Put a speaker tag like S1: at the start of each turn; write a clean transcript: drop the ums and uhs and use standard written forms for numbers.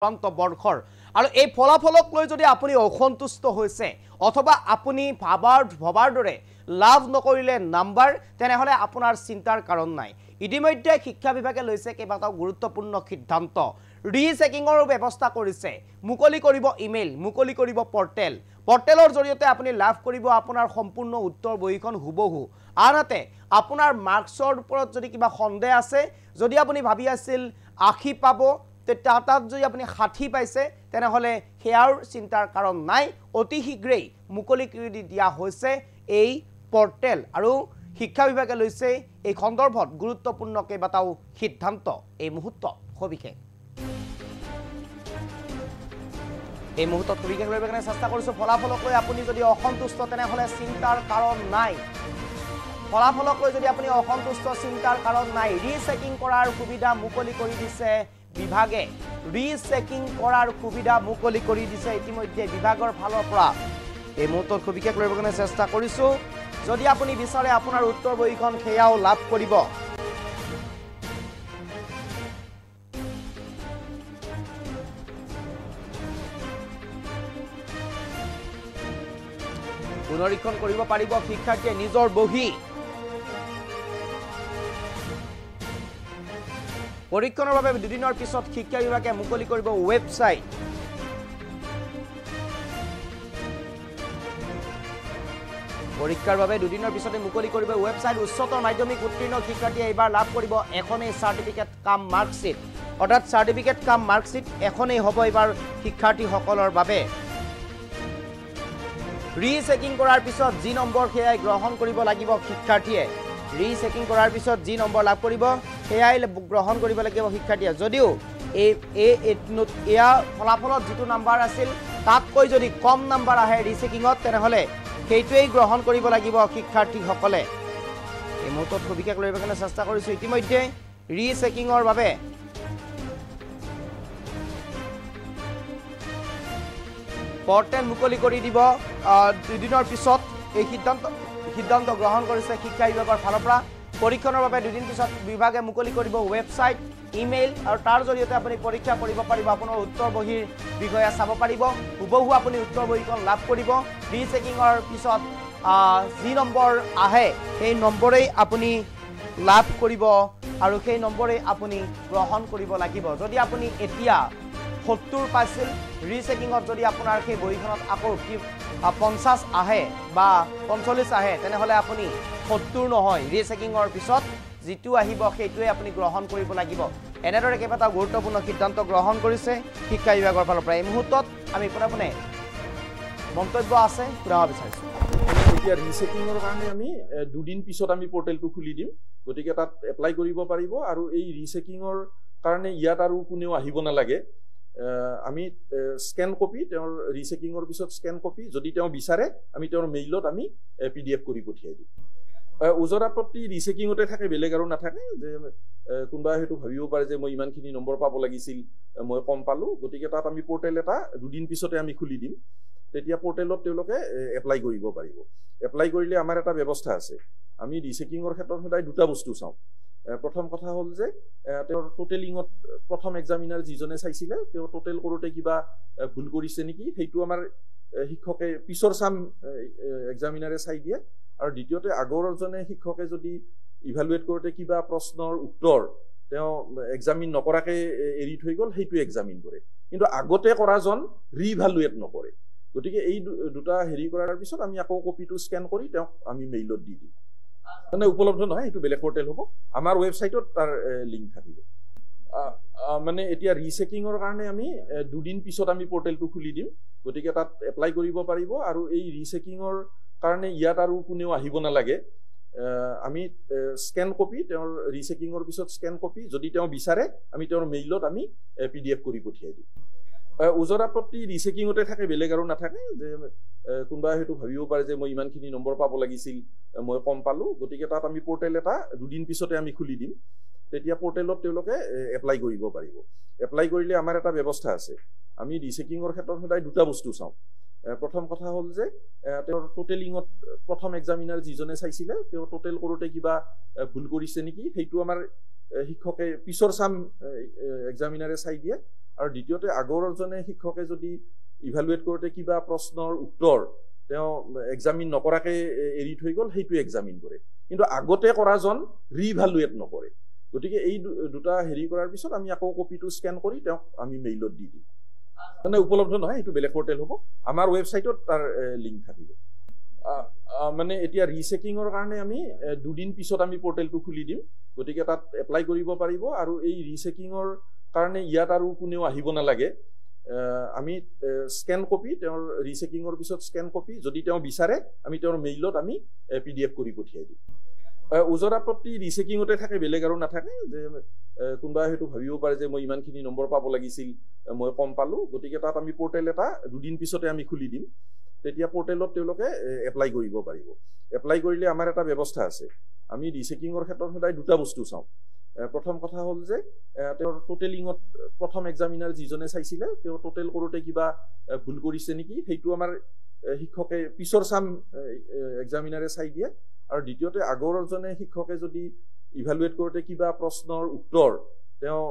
S1: বৰ্ষৰ আৰু এই ফলাফলক লৈ যদি আপুনি অসন্তুষ্ট হৈছে অথবা আপুনি ভাবাৰ দৰে লাভ নকৰিলে নাম্বাৰ তেনেহলে আপোনাৰ চিন্তাৰ কাৰণ নাই ইতিমধ্যে শিক্ষা বিভাগে লৈছে কেইবাটাও গুৰুত্বপূৰ্ণ সিদ্ধান্ত ৰিচেকিংৰ ব্যৱস্থা কৰিছে মুকলি কৰিব ইমেইল মুকলি কৰিব পৰ্টেলৰ জৰিয়তে আপুনি লাভ কৰিব আপোনাৰ সম্পূৰ্ণ উত্তৰ বহিখন হুবহু আনহাতে আপোনাৰ মাৰ্কছৰ ওপৰত যদি কিবা সন্দেহ আছে যদি আপুনি ভাবি আছিল 80 পাব তাত যদি আপুনি 60 পাইছে তেনেহলে হেয়াৰ চিন্তাৰ কাৰণ নাই অতি শীঘ্ৰেই মুকলি কৰি দিয়া হৈছে এই পৰ্টেল আৰু শিক্ষা বিভাগে লৈছে এই খণ্ডৰ্ভত গুৰুত্বপূৰ্ণ কেইবাটাও সিদ্ধান্ত এই মুহূৰ্তত সবিশেষ এই মুহূৰ্তত সবিশেষ লৈ কাৰণে চেষ্টা কৰিছো ফলাফলক লৈ আপুনি যদি অসন্তুষ্ট তেনেহলে চিন্তাৰ কাৰণ নাই ফলাফলক লৈ যদি আপুনি অসন্তুষ্ট চিন্তাৰ কাৰণ নাই ৰিচেকিং কৰাৰ সুবিধা মুকলি কৰি দিছে বিভাগে ৰিচেকিং কৰাৰ সুবিধা মুকলি কৰি দিছে ইতিমধ্যে বিভাগৰ ফালৰ পৰা এই মুহূৰ্তত সবিশেষ লৈ কাৰণে চেষ্টা কৰিছো যদি আপুনি বিচাৰে আপোনাৰ উত্তৰ বহিখন খেয়াও লাভ কৰিব পুনৰীক্ষণ কৰিব পাৰিব শিক্ষাৰ্থীয়ে নিজৰ বহি পৰীক্ষণৰ বাবে দুদিনৰ পিছত শিক্ষা বিভাগে মুকলি কৰিব ৱেবছাইট পৰীক্ষাৰ বাবে দুদিনৰ পিছতে মুকলি কৰিব ৱেবছাইট উচ্চতৰ মাধ্যমিক উত্তীৰ্ণ শিক্ষাৰ্থীয়ে এইবাৰ লাভ কৰিব এখনেই সাৰ্টিফিকেট কাম মাৰ্কশিট অৰ্থাৎ সাৰ্টিফিকেট কাম মাৰ্কশিট এখনেই হ'ব এইবাৰ শিক্ষাৰ্থীসকলৰ বাবে ৰিচেকিং কৰাৰ পিছত যি নম্বৰ হেয়াই গ্ৰহণ কৰিব লাগিব শিক্ষাৰ্থীয়ে ৰিচেকিং কৰাৰ পিছত যি নম্বৰ লাভ কৰিব হেয়াই গ্ৰহণ কৰিব লাগিব শিক্ষাৰ্থীয়ে যদিও এয়া ফলাফলত যিটো নম্বৰ আছিল তাতকৈ যদি কম নম্বৰ আহে ৰিচেকিংত তেনেহলে সেইটোৱেই গ্ৰহণ কৰিব লাগিব শিক্ষাৰ্থীসকলে এই মুহূৰ্তত সবিশেষ লৈ কাৰণে চেষ্টা কৰিছো ইতিমধ্যে ৰিচেকিংৰ বাবে পৰ্টেল মুকলি কৰি দিব দুদিনৰ পিছত এই সিদ্ধান্ত গ্ৰহণ কৰিছে শিক্ষা বিভাগৰ ফালৰ পৰা পৰীক্ষণৰ বাবে দুদিন পিছত বিভাগে মুকলি কৰিব ৱেবছাইট ইমেইল আৰু তাৰ জৰিয়তে আপুনি পৰীক্ষা কৰিব পাৰিব আপোনাৰ উত্তৰ বহিৰ বিষয়ে চাব পাৰিব হুবহু আপুনি উত্তৰ বহিখন লাভ কৰিব ৰিচেকিংৰ পিছত যি নম্বৰ আহে সেই নম্বৰেই আপুনি লাভ কৰিব আৰু সেই নম্বৰেই আপুনি গ্ৰহণ কৰিব লাগিব যদি আপুনি এতিয়া 70 পাইছিল ৰিচেকিংত যদি আপোনাৰ সেই বহিখনত আকৌ 50 আহে বা 45 আহে তেনেহলে আপুনি 70 নহয় ৰিচেকিংৰ পিছত যিটো আহিব সেইটোৱে আপুনি গ্ৰহণ কৰিব লাগিব এনেদৰে কেইবাটা গুৰুত্বপূৰ্ণ সিদ্ধান্ত গ্ৰহণ কৰিছে শিক্ষা বিভাগৰ ফালৰ পৰা এই মুহূৰ্তত আমি পুনঃ মন্তব্য আছে পুৰাব বিচাৰিছো
S2: এতিয়া ৰিচেকিংৰ কাৰণে আমি দুদিন পিছত আমি পৰ্টেলটো খুলি দিম গতিকে তাত এপ্লাই কৰিব পাৰিব আৰু এই ৰিচেকিংৰ কাৰণে ইয়াত আৰু কোনেও আহিব নালাগে আমি স্ক্যান কপি তেওঁৰ ৰিচেকিংৰ পিছত স্ক্যান কপি যদি তেওঁ বিচাৰে আমি তেওঁৰ মেইলত আমি পিডিএফ কৰি পঠিয়াই দিম ওজৰ আপত্তি ৰিচেকিংতে থাকে বেলেগ আৰু নাথাকে যে কোনবা হেতু ভাবিব পাৰে যে মই ইমানখিনি নম্বৰ পাব লাগিছিল মই কম পালো গতিকে তাত আমি পৰ্টেল এটা দুদিন পিছতে আমি খুলি দিম তেতিয়া পৰ্টেলত তেওঁলোকে এপ্লাই কৰিব পাৰিব এপ্লাই কৰিলে আমাৰ এটা ব্যৱস্থা আছে আমি ৰিচেকিংৰ ক্ষেত্ৰত সদায় দুটা বস্তু চাওঁ প্ৰথম কথা হ'ল যে তেওঁৰ টোটেলিংত প্ৰথম এক্সামিনাৰ যিজনে চাইছিলে তেওঁ টোটেল কৰোতে কিবা ভুল কৰিছে নেকি সেইটো আমাৰ শিক্ষকে পিছৰ চাম এক্সামিনাৰে চাই দিয়ে আৰু দ্বিতীয়তে আগৰজনে শিক্ষকে যদি ইভালুৱেট কৰোতে কিবা প্ৰশ্নৰ উত্তৰ তেওঁ এক্সামিন নকৰাকে এৰি থৈ গ'ল সেইটো এক্সামিন কৰে কিন্তু আগতে কৰাজন ৰিইভালুৱেট নকৰে গতিকে এই দুটা হেৰি কৰাৰ পিছত আমি আকৌ কপিটো স্ক্যান কৰি তেওঁক আমি মেইলত দি দিম মানে উপলব্ধ নহয় এইটো বেলেগ পৰ্টেল হ'ব আমাৰ ৱেবছাইটত তাৰ লিংক থাকিব মানে এতিয়া ৰিচেকিংৰ কাৰণে আমি দুদিন পিছত আমি পৰ্টেলটো খুলি দিম গতিকে তাত এপ্লাই কৰিব পাৰিব আৰু এই ৰিচেকিংৰ কাৰণে ইয়াত আৰু কোনেও আহিব নালাগে আমি স্ক্যান কপি তেওঁৰ ৰিচেকিংৰ পিছত স্ক্যান কপি যদি তেওঁ বিচাৰে আমি তেওঁৰ মেইলত আমি পিডিএফ কৰি পঠিয়াই দিম ওজৰ আপত্তি ৰিচেকিংতে থাকে বেলেগ আৰু নাথাকে যে কোনবা হেতু ভাবিব পাৰে যে মই ইমানখিনি নম্বৰ পাব লাগিছিল মই কম পালো গতিকে তাত আমি পৰ্টেল এটা দুদিন পিছতে আমি খুলি দিম তেতিয়া পৰ্টেলত তেওঁলোকে এপ্লাই কৰিব পাৰিব এপ্লাই কৰিলে আমাৰ এটা ব্যৱস্থা আছে আমি ৰিচেকিংৰ ক্ষেত্ৰত সদায় দুটা বস্তু চাওঁ প্ৰথম কথা হ'ল যে তেওঁৰ টোটেলিংত প্ৰথম এক্সামিনাৰ যিজনে চাইছিলে তেওঁ টোটেল কৰোতে কিবা ভুল কৰিছে নেকি সেইটো আমাৰ শিক্ষকে পিছৰ চাম এক্সামিনাৰে চাই দিয়ে আৰু দ্বিতীয়তে আগৰজনে শিক্ষকে যদি ইভালুৱেট কৰোঁতে কিবা প্ৰশ্নৰ উত্তৰ তেওঁ এক্সামিন নকৰাকৈ এৰি থৈ গ'ল, সেইটো এক্সামিন কৰে। কিন্তু আগতে কৰাজন ৰিইভালুৱেট নকৰে। গতিকে এই দুটা হেৰি কৰাৰ পিছত আমি আকৌ কপিটো স্কেন কৰি তেওঁক আমি মেইলত দি দিম। মানে উপলব্ধ নহয়, সেইটো বেলেগ পৰ্টেল হ'ব। আমাৰ ৱেবছাইটত তাৰ লিংক থাকিব। মানে এতিয়া ৰিচেকিঙৰ কাৰণে আমি 2 দিন পিছত আমি পৰ্টেলটো খুলি দিম। গতিকে তাত এপ্লাই কৰিব পাৰিব। আৰু এই ৰিচেকিঙৰ কাৰণে ইয়াত আৰু কোনেও আহিব নালাগে। আমি স্কেন কপি তেওঁৰ ৰিচেকিঙৰ পিছত স্কেন কপি যদি তেওঁ বিচাৰে আমি তেওঁৰ মেইলত আমি PDF কৰি পঠিয়াই দিম। ওজৰ আপত্তি ৰিচেকিঙতে থাকে, বেলেগ আৰু নাথাকে। যে কোনোবাই হয়তো ভাবিব পাৰে যে মই ইমানখিনি নম্বৰ পাব লাগিছিল, মই কম পালোঁ। গতিকে তাত আমি পৰ্টেল এটা 2 দিন পিছতে আমি খুলি দিম। তেতিয়া পৰ্টেলত তেওঁলোকে এপ্লাই কৰিব পাৰিব। এপ্লাই কৰিলে আমাৰ এটা ব্যৱস্থা আছে। আমি ৰিচেকিঙৰ ক্ষেত্ৰত সদায় 2টা বস্তু চাওঁ। প্ৰথম কথা হ'ল যে তেওঁৰ টোটেলিঙত প্ৰথম এক্সামিনাৰ যিজনে চাইছিলে তেওঁ টোটেল কৰোঁতে কিবা ভুল কৰিছে নেকি, সেইটো আমাৰ শিক্ষকে পিছৰ চাম এক্সামিনাৰে চাই দিয়ে। আৰু দ্বিতীয়তে আগৰজনে শিক্ষকে যদি ইভালুৱেট কৰোঁতে কিবা প্ৰশ্নৰ উত্তৰ তেওঁ